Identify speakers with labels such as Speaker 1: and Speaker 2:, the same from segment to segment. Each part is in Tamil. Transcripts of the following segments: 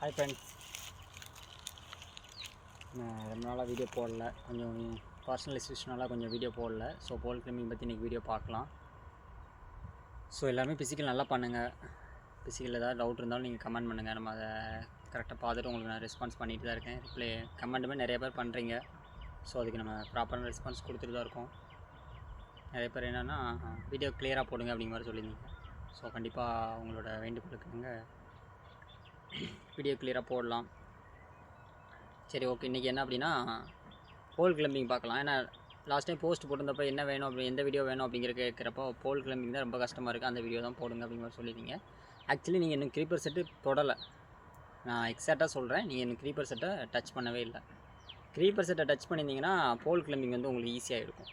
Speaker 1: ஹாய் ஃப்ரெண்ட்ஸ், நான் ரொம்ப நாளாக வீடியோ போடல, கொஞ்சம் பர்சனல் இஷ்யூஸ்னால கொஞ்சம் வீடியோ போடல. ஸோ போல் கிளைம்பிங் பற்றி இன்றைக்கி வீடியோ பார்க்கலாம். ஸோ எல்லாருமே ஃபிசிக்கல் நல்லா பண்ணுங்கள். ஃபிசிக்கல் ஏதாவது டவுட் இருந்தாலும் நீங்கள் கமெண்ட் பண்ணுங்கள். நம்ம அதை கரெக்டாக பார்த்துட்டு உங்களுக்கு நான் ரெஸ்பான்ஸ் பண்ணிட்டு தான் இருக்கேன். ரிப்ளை கமெண்ட்டுமே நிறைய பேர் பண்ணுறீங்க. ஸோ அதுக்கு நம்ம ப்ராப்பரான ரெஸ்பான்ஸ் கொடுத்துட்டு தான் இருக்கோம். நிறைய பேர் என்னென்னா வீடியோ கிளியராக போடுங்க அப்படிங்கிற மாதிரி சொல்லியிருந்தீங்க. ஸோ கண்டிப்பாக உங்களோட வேண்டுகோளுக்குங்க வீடியோ கிளியராக போடலாம். சரி, ஓகே. இன்றைக்கி என்ன அப்படின்னா போல் கிளம்பிங் பார்க்கலாம். ஏன்னா லாஸ்ட் டைம் போஸ்ட் போட்டிருந்தப்போ என்ன வேணும் அப்படி எந்த வீடியோ வேணும் அப்படிங்கிற கேட்குறப்போ போல் கிளம்பிங் தான் ரொம்ப கஷ்டமாக இருக்குது, அந்த வீடியோ தான் போடுங்க அப்படிங்கிற மாதிரி சொல்லியிருந்தீங்க. ஆக்சுவலி நீங்கள் இன்னும் க்ரீப்பர் செட்டு தொடலை. நான் எக்ஸாக்டாக சொல்கிறேன், நீங்கள் இன்னும் க்ரீப்பர் செட்டை டச் பண்ணவே இல்லை. க்ரீப்பர் செட்டை டச் பண்ணியிருந்தீங்கன்னா போல் கிளம்பிங் வந்து உங்களுக்கு ஈஸியாக இருக்கும்.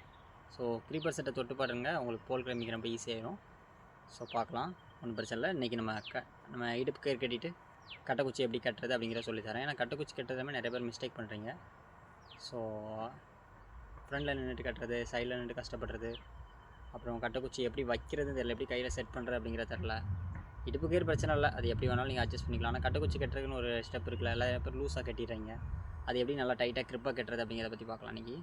Speaker 1: ஸோ க்ரீப்பர் செட்டை தொட்டு பாருங்க, உங்களுக்கு போல் கிளம்பிங் ரொம்ப ஈஸியாகிடும். ஸோ பார்க்கலாம், ஒன்றும் பிரச்சனை இல்லை. இன்றைக்கி நம்ம இடுப்பு கயிறு கட்டிட்டு கட்டைக்குச்சி எப்படி கட்டுறது அப்படிங்கிற சொல்லித்தரேன். ஏன்னா கட்டைக்குச்சி கட்டுறதுமே நிறைய பேர் மிஸ்டேக் பண்ணுறீங்க. ஸோ ஃப்ரண்டில் நின்றுட்டு கட்டுறது, சைடில் நின்றுட்டு கஷ்டப்படுறது, அப்புறம் கட்டைக்குச்சி எப்படி வைக்கிறது தெரியல, எப்படி கையில் செட் பண்ணுறது அப்படிங்கிற தெரில. இடுப்பு கயிறு பிரச்சனை இல்லை, அது எப்படி வேணாலும் நீங்கள் அட்ஜஸ்ட் பண்ணிக்கலாம். ஆனால் கட்டைக்குச்சி கட்டுறதுன்னு ஒரு ஸ்டெப் இருக்குல்ல, எல்லா பேர் லூஸாக கட்டிடுறீங்க. அது எப்படி நல்லா டைட்டாக க்ரிப்பாக கட்டுறது அப்படிங்கிறத பற்றி பார்க்கலாம் இன்றைக்கி.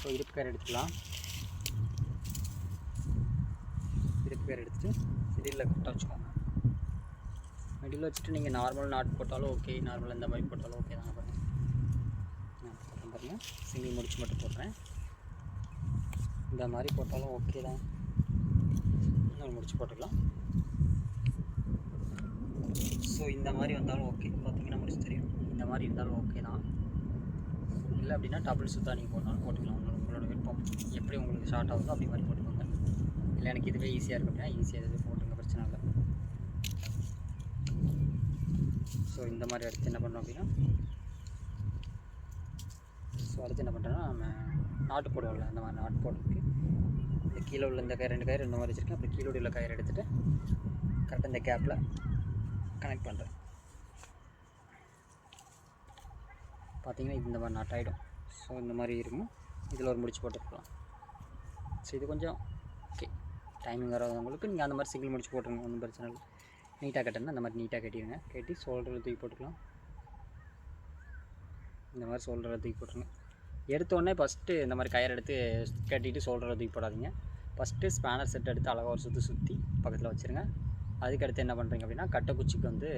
Speaker 1: ஸோ இடுப்பு கயிறு எடுத்துக்கலாம். இடுப்பு கயிறு எடுத்துகிட்டு மிடில் கரெக்டாக வச்சுக்கோங்க. மிடில் வச்சுட்டு நீங்கள் நார்மல் நாட் போட்டாலும் ஓகே, நார்மல் இந்த மாதிரி போட்டாலும் ஓகே தாங்க. பாருங்கள், நான் போடுறேன் பாருங்கள், சிங்கிள் முடிச்சு மட்டும் போடுறேன். இந்த மாதிரி போட்டாலும் ஓகே தான். இன்னொரு முடிச்சு போட்டுக்கலாம். ஸோ இந்த மாதிரி வந்தாலும் ஓகே, பார்த்தீங்கன்னா முடிச்சு தெரியும். இந்த மாதிரி இருந்தாலும் ஓகே தான். இல்லை அப்படின்னா டபுள் சுத்தா நீங்கள் போட்டாலும் போட்டுக்கலாம். உங்களோட விருப்பம், எப்படி உங்களுக்கு ஷார்ட் ஆகுதோ அப்படி மாதிரி போட்டுக்கோங்க. இல்லை எனக்கு இதுவே ஈஸியாக இருக்கும் அப்படின்னா ஈஸியாக இது போட்டுங்க, பிரச்சனை இல்லை. ஸோ இந்த மாதிரி அடுத்து என்ன பண்ணோம் அப்படின்னா, ஸோ அடுத்து என்ன பண்ணுறேன்னா நம்ம நாட்டு போடுவோம்ல, அந்த மாதிரி நாட்டு போடுறதுக்கு இந்த கீழே உள்ள இந்த கயிறு 2 கயிறு இந்த மாதிரி வச்சுருக்கேன். அப்படி கீழே உள்ள கயிறு எடுத்துகிட்டு கரெக்டாக இந்த கேப்பில் கனெக்ட் பண்ணுறேன். பார்த்தீங்கன்னா இது இந்த மாதிரி நாட் ஆகிடும். ஸோ இந்த மாதிரி இருக்கும். இதில் ஒரு முடிச்சு போட்டுருக்கலாம். ஸோ இது கொஞ்சம் ஓகே, டைமிங் வராதவங்களுக்கு நீங்கள் அந்த மாதிரி சிங்கிள் முடிச்சு போட்டுருங்க, ஒன்றும் பிரச்சனை இல்லை. நீட்டாக கட்டணும், அந்த மாதிரி நீட்டாக கட்டிடுங்க. கட்டி ஷோல்டரில் தூக்கி போட்டுக்கலாம். இந்த மாதிரி ஷோல்டரில் தூக்கி போட்டுருங்க. எடுத்தோடனே ஃபஸ்ட்டு இந்த மாதிரி கயிறு எடுத்து கட்டிட்டு ஷோல்டரில் தூக்கி போடாதீங்க. ஃபஸ்ட்டு ஸ்பேனர் செட் எடுத்து அழகாக ஒரு சுற்றி பக்கத்தில் வச்சுருங்க. அதுக்கடுத்து என்ன பண்ணுறீங்க அப்படின்னா கட்டைக்குச்சிக்கு வந்து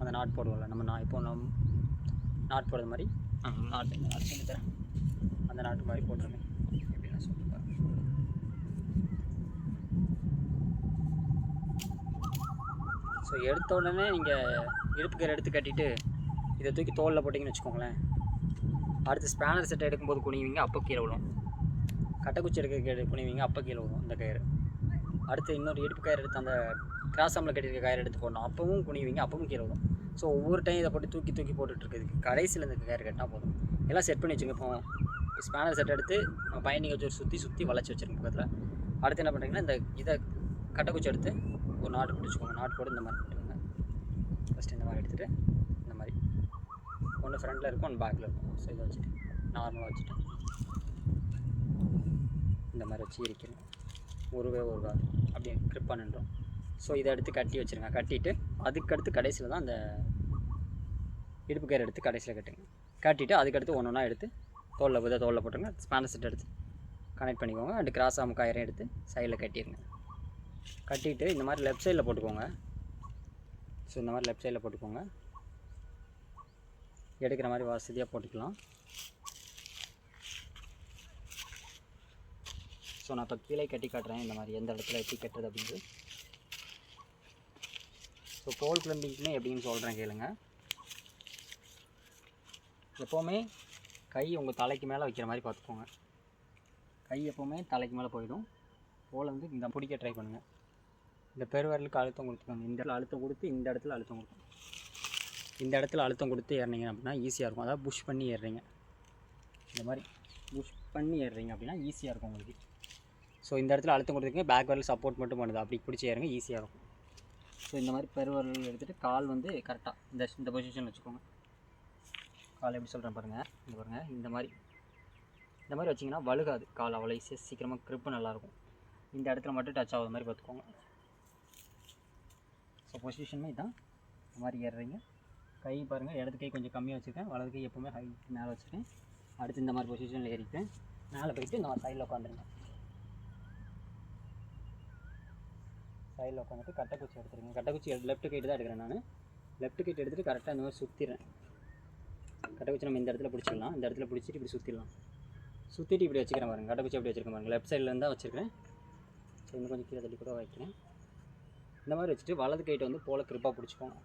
Speaker 1: அந்த நாட் போடுவோம்ல, நம்ம இப்போ நாட் போடுறது மாதிரி நாட் சொல்லித்தரேன். அந்த நாட்டு மாதிரி போட்டுருங்க. எப்படின்னா சொல்லிப்பாரு. ஸோ எடுத்த உடனே நீங்கள் இடுப்பு கயிறு எடுத்து கட்டிட்டு இதை தூக்கி தோலில் போட்டிங்கன்னு வச்சுக்கோங்களேன், அடுத்து ஸ்பேனர் செட்டை எடுக்கும்போது குனிவீங்க, அப்போ கீழே விழும். கட்டைக்குச்சி எடுக்க குனிவீங்க, அப்போ கீழே விழும் இந்த கயிறு. அடுத்து இன்னொரு இடுப்பு கயிறு எடுத்து அந்த கிராஸ் ஆமில் கட்டியிருக்க கயிறு எடுத்து போடணும், அப்பவும் குனிவீங்க, அப்பவும் கீழே விழும். ஸோ ஒவ்வொரு டைம் இதை போட்டு தூக்கி போட்டுட்ருக்குதுக்கு கடைசியில் இந்த கயிறு கட்டினா போதும். எல்லாம் செட் பண்ணி வச்சுங்க. இப்போ ஸ்பேனர் செட் எடுத்து பைண்டிங் வச்சு ஒரு சுற்றி வளைச்சி வச்சுருங்க பக்கத்தில். அடுத்து என்ன பண்ணுறீங்கன்னா இதை கட்டைக்குச்சி எடுத்து ஒரு நாட்டு போட்டு வச்சுக்கோங்க. நாட்டு போட்டு இந்த மாதிரி போட்டுக்கோங்க. ஃபஸ்ட்டு இந்த மாதிரி எடுத்துகிட்டு இந்த மாதிரி ஒன்று ஃப்ரண்டில் இருக்கும், ஒன்று பேக்கில் இருக்கும். ஸோ இதை வச்சுட்டு நார்மலாக வச்சுட்டு இந்த மாதிரி வச்சு இருக்கிறேன். ஒரு கால் அப்படியே க்ரிப் பண்ணிடுறோம். ஸோ இதை எடுத்து கட்டி வச்சுருங்க. கட்டிட்டு அதுக்கடுத்து கடைசியில் தான் அந்த இடுப்பு கயிறு எடுத்து கடைசியில் கட்டுங்க. கட்டிட்டு அதுக்கடுத்து ஒன்று எடுத்து தோலில் போட்டுருங்க. ஸ்பேனர் செட் எடுத்து கனெக்ட் பண்ணிக்கோங்க. அண்டு கிராஸ் ஆம் கயிறையும் எடுத்து சைடில் கட்டிடுங்க. கட்டிட்டு இந்த மாதிரி லெஃப்ட் சைடில் போட்டுக்கோங்க. ஸோ இந்த மாதிரி லெஃப்ட் சைடில் போட்டுக்கோங்க. எடுக்கிற மாதிரி வசதியாக போட்டுக்கலாம். ஸோ நான் இப்போ கீழே கட்டி காட்டுறேன், இந்த மாதிரி எந்த இடத்துல எப்படி கட்டுறது அப்படின்றது. ஸோ போல் கிளம்பிங்க்குமே எப்படின்னு சொல்கிறேன் கேளுங்க. எப்போவுமே கை உங்கள் தலைக்கு மேலே வைக்கிற மாதிரி பார்த்துக்கோங்க. கை எப்போவுமே தலைக்கு மேலே போயிடும். போல் வந்து இந்த பிடிக்க ட்ரை பண்ணுங்கள். இந்த பெருவரலுக்கு அழுத்தம் கொடுத்துக்கோங்க. இந்த இடத்துல அழுத்தம் கொடுத்து இந்த இடத்துல அழுத்தம் கொடுக்கணும். இந்த இடத்துல அழுத்தம் கொடுத்து ஏறினீங்க அப்படின்னா ஈஸியாக இருக்கும். அதாவது புஷ் பண்ணி ஏறுறீங்க, இந்த மாதிரி புஷ் பண்ணி ஏறுறீங்க அப்படின்னா ஈஸியாக இருக்கும் உங்களுக்கு. ஸோ இந்த இடத்துல அழுத்தம் கொடுத்துருக்கீங்க, பேக் வரல் சப்போர்ட் மட்டும் பண்ணுது, அப்படி பிடிச்சி ஏறுங்க, ஈஸியாக இருக்கும். ஸோ இந்த மாதிரி பெருவரல் எடுத்துகிட்டு கால் வந்து கரெக்டாக இந்த பொசிஷன் வச்சுக்கோங்க. கால் எப்படி சொல்கிறேன் பாருங்கள். இந்த பாருங்கள், இந்த மாதிரி வச்சிங்கன்னா வழுகாது கால், அவ்வளோ ஈஸியாக சீக்கிரமாக க்ரிப்பு நல்லாயிருக்கும். இந்த இடத்துல மட்டும் டச் ஆகுற மாதிரி பார்த்துக்கோங்க. ஸோ பொசிஷனுமே இதுதான். இந்த மாதிரி ஏறுறீங்க. கை பாருங்கள், இடது கை கொஞ்சம் கம்மியாக வச்சுருக்கேன், வலது கை எப்போவுமே ஹைட் மேலே வச்சுருக்கேன். அடுத்து இந்த மாதிரி பொசிஷனில் ஏறிப்பேன். மேலே போயிட்டு நான் சைடில் உட்காந்துருங்க. சைடில் உட்காந்துட்டு கட்டைக்குச்சி எடுத்துருங்க. கட்டைக்குச்சி லெஃப்ட் கைட்டு தான் எடுக்கிறேன் நான். லெஃப்ட் கைட்டு எடுத்துகிட்டு கரெக்டாக இந்த மாதிரி சுற்றிடுறேன். கட்டைக்குச்சி நம்ம இந்த இடத்துல பிடிச்சிக்கலாம். இந்த இடத்துல பிடிச்சிட்டு இப்படி சுற்றிடலாம். சுற்றிட்டு இப்படி வச்சுக்கிறேன் பாருங்கள். கட்டைக்குச்சி எப்படி வச்சுருக்கேன் பாருங்கள். லெஃப்ட் சைடில் தான் வச்சுருக்கேன். ஸோ இன்னும் கொஞ்சம் கீழே தள்ளி கூட வைக்கிறேன். இந்த மாதிரி வச்சுட்டு வலது கைட்டை வந்து போல் கிரிப்பாக பிடிச்சிக்கோங்க.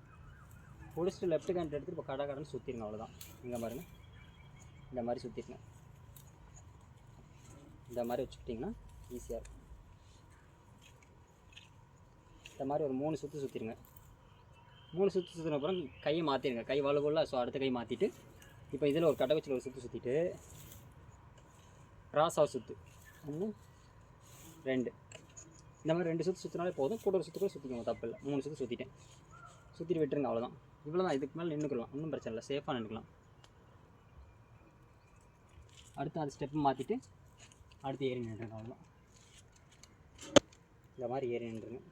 Speaker 1: பிடிச்சிட்டு லெஃப்ட் ஹேண்ட் எடுத்துகிட்டு இப்போ கடைன்னு சுற்றிடுங்க. அவ்வளோதான். இங்கே பாருங்கள், இந்த மாதிரி சுற்றிடுங்க. இந்த மாதிரி வச்சுக்கிட்டிங்கன்னா ஈஸியாக இருக்கும். இந்த மாதிரி ஒரு 3 சுற்று சுற்றிடுங்க. 3 சுற்று சுற்றின அப்புறம் கையை மாற்றிடுங்க. கை வலுக்குள்ள. ஸோ அடுத்த கை மாற்றிட்டு இப்போ இதில் ஒரு கட்டைக்குச்சியில் ஒரு சுற்று சுற்றிட்டு கிராஸாக சுற்று 1 2 இந்த மாதிரி 2 சுற்று சுற்றினாலே போதும். கூட ஒரு சுற்று கூட சுற்றிக்கோங்க, தப்பு இல்லை. 3 சுற்று சுற்றிட்டேன். சுற்றிட்டு விட்டுருங்க. அவ்வளோதான். இவ்வளோ தான். இதுக்கு மேலே நின்றுக்கலாம், ஒன்றும் பிரச்சனை இல்லை. சேஃபாக நின்றுக்கலாம். அடுத்து அது ஸ்டெப்பு மாற்றிட்டு அடுத்து ஏறி நின்றுங்க. அவ்வளோதான். இந்த மாதிரி ஏறி நின்றுங்க.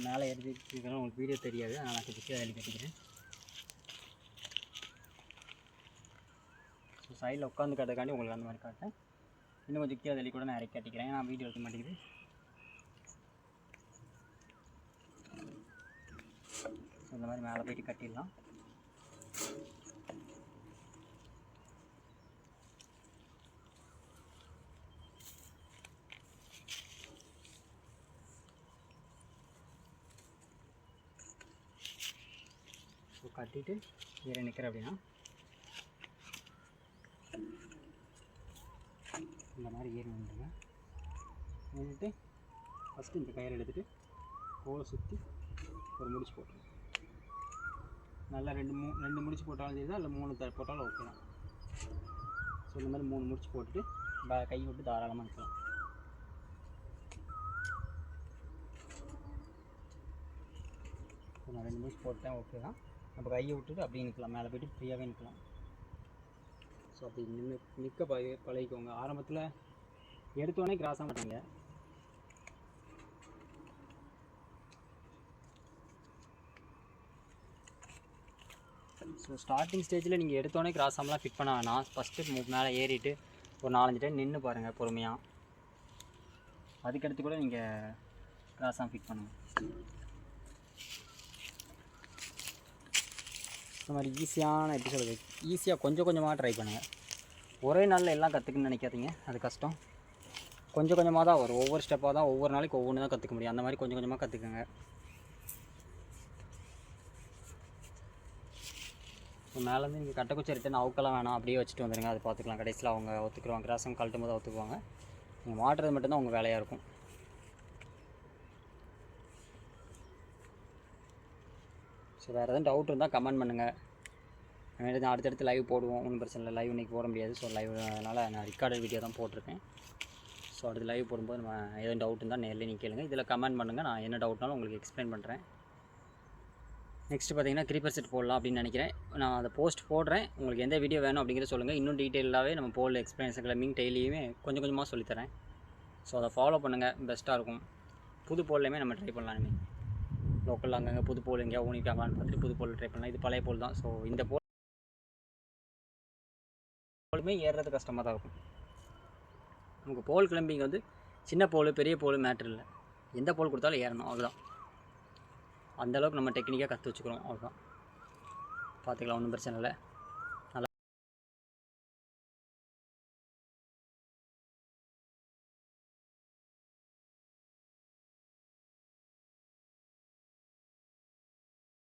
Speaker 1: மேலே ஏறிக்கிறேன், உங்களுக்கு வீடியோ தெரியாது, அதனால் நான் கொஞ்சம் கீழே கட்டிக்கிறேன். ஸோ சைடில் உட்காந்து காட்டுறதுக்காண்டி உங்களுக்கு அந்த மாதிரி காட்டேன். இன்னும் கொஞ்சம் கீழே தள்ளி கூட நான் இறக்கி கட்டிக்கிறேன். நான் வீடியோ எடுக்க மாட்டேங்குது. ஸோ இந்த மாதிரி மேலே போய்ட்டு கட்டிடலாம். ஸோ கட்டிட்டு ஏற நிற்கிறேன் அப்படின்னா இந்த மாதிரி ஏறி நின்றுங்க. நின்றுட்டு ஃபஸ்ட்டு இந்த கயிறு எடுத்துகிட்டு கோலை சுற்றி ஒரு முடிச்சு போட்டுருங்க. நல்லா 2 முடிச்சு போட்டாலும் சரி தான், இல்லை 3 போட்டாலும் ஓகே தான். ஸோ இந்த மாதிரி 3 முடிச்சு போட்டுட்டு கை விட்டு தாராளமாக நிற்கலாம். ஸோ நான் 2 முடிச்சு போட்டேன், ஓகே தான். நம்ம கையை விட்டுட்டு அப்படியே நிற்கலாம். மேலே போய்ட்டு ஃப்ரீயாகவே நிற்கலாம். ஸோ அப்படி நிற்க பழகிக்கோங்க. ஆரம்பத்தில் எடுத்தோடனே கிராஸ் ஆக மாட்டாங்க. ஸோ ஸ்டார்டிங் ஸ்டேஜில் நீங்கள் எடுத்தோடனே கிராஸ் ஆகலாம் ஃபிட் பண்ண வேணாம். ஃபஸ்ட்டு மேலே ஏறிட்டு ஒரு 4-5 டைம் நின்று பாருங்கள் பொறுமையாக. அதுக்கடுத்து கூட நீங்கள் கிராஸ் ஆக ஃபிட் பண்ணுங்கள். இந்த மாதிரி எப்படி சொல்கிறது, ஈஸியாக கொஞ்சம் கொஞ்சமாக ட்ரை பண்ணுங்கள். ஒரே நாளில் எல்லாம் கற்றுக்குன்னு நினைக்காதீங்க, அது கஷ்டம். கொஞ்சம் கொஞ்சமாக தான் வரும். ஒவ்வொரு ஸ்டெப்பாக தான், ஒவ்வொரு நாளைக்கு ஒவ்வொன்று தான் கற்றுக்க முடியும். அந்த மாதிரி கொஞ்சம் கொஞ்சமாக கற்றுக்குங்க. இப்போ மேலேருந்து நீங்கள் கட்டைக்குச்சி ரிட்டன் அவுக்கலாம் வேணாம், அப்படியே வச்சுட்டு வந்துடுங்க. அது பார்த்துக்கலாம். கடைசியில் அவங்க ஒத்துக்குருவாங்க. கிராஸும் கழட்டும் போது ஒத்துக்குவாங்க. நீங்கள் மாட்டுறது மட்டும்தான் உங்கள் வேலையாக இருக்கும். ஸோ வேறு எதுவும் டவுட் இருந்தால் கமெண்ட் பண்ணுங்கள். நான் அடுத்தடுத்து லைவ் போடுவோம், ஒன்றும் பிரச்சனை இல்லை. லைவ் இன்றைக்கி போட முடியாது. ஸோ லைவ் அதனால் நான் ரெக்கார்டட் வீடியோ தான் போட்டிருக்கேன். ஸோ அடுத்து லைவ் போடும்போது நம்ம எதுவும் டவுட் இருந்தால் நேரில் நீங்கள் கேளுங்க. இதில் கமெண்ட் பண்ணுங்கள், நான் என்ன டவுட்னாலும் உங்களுக்கு எக்ஸ்பிளைன் பண்ணுறேன். நெக்ஸ்ட்டு பார்த்தீங்கன்னா க்ரீப்பர் செட் போடலாம் அப்படின்னு நினைக்கிறேன். நான் அதை போஸ்ட் போடுறேன். உங்களுக்கு எந்த வீடியோ வேணும் அப்படிங்கிறத சொல்லுங்கள். இன்னும் டீட்டெயிலாகவே நம்ம போல் எக்ஸ்பீரியன்ஸ் கிளம்பிங் டெய்லியுமே கொஞ்சம் கொஞ்சமாக சொல்லித்தரேன். ஸோ அதை ஃபாலோ பண்ணுங்கள், பெஸ்ட்டாக இருக்கும். புது போல்லையுமே நம்ம ட்ரை பண்ணலாம். இனிமேல் லோக்கலில் அங்கங்கே புது போல் எங்கேயா ஊனிட்டாங்களான்னு பார்த்துட்டு புது போல் ட்ரை பண்ணலாம். இது பழைய போல் தான். ஸோ இந்த போலுமே ஏறுறது கஷ்டமாக தான் இருக்கும். நமக்கு போல் கிளம்பிங் வந்து சின்ன போல் பெரிய போல் மேட்ரு இல்லை. எந்த போல் கொடுத்தாலும் ஏறணும், அவ்வளோதான். அந்தளவுக்கு நம்ம டெக்னிக்காக கற்று வச்சுக்கிறோம், அவ்வளோதான். பார்த்துக்கலாம், ஒன்றும் பிரச்சனை இல்லை.